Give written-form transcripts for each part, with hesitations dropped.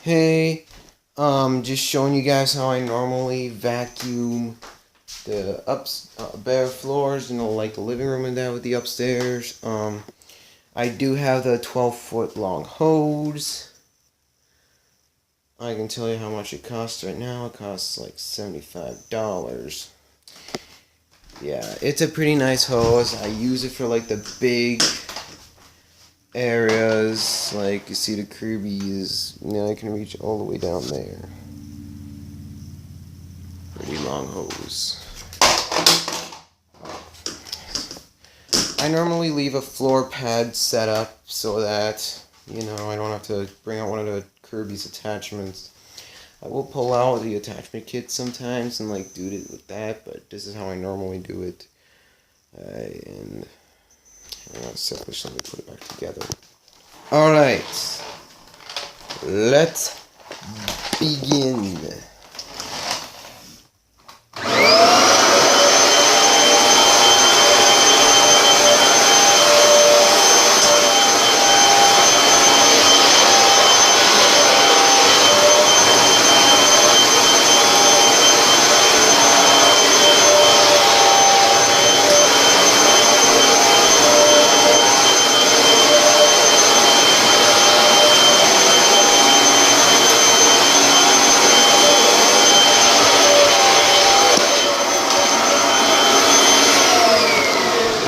Hey, just showing you guys how I normally vacuum the bare floors, like the living room and that with the upstairs. I do have the 12-foot long hose. I can tell you how much it costs right now. It costs like $75. Yeah, it's a pretty nice hose. I use it for like the big areas, like you see the Kirby is, I can reach all the way down there. Pretty long hose. I normally leave a floor pad set up so that, I don't have to bring out one of the Kirby's attachments. I will pull out the attachment kit sometimes and do it with that, but this is how I normally do it. And selfish, let me put it back together. Alright, let's begin.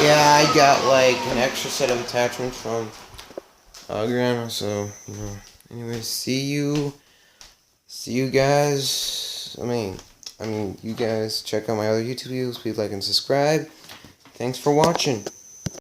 Yeah, I got an extra set of attachments from Grandma, so, anyway, see you guys. You guys check out my other YouTube videos, please like and subscribe. Thanks for watching.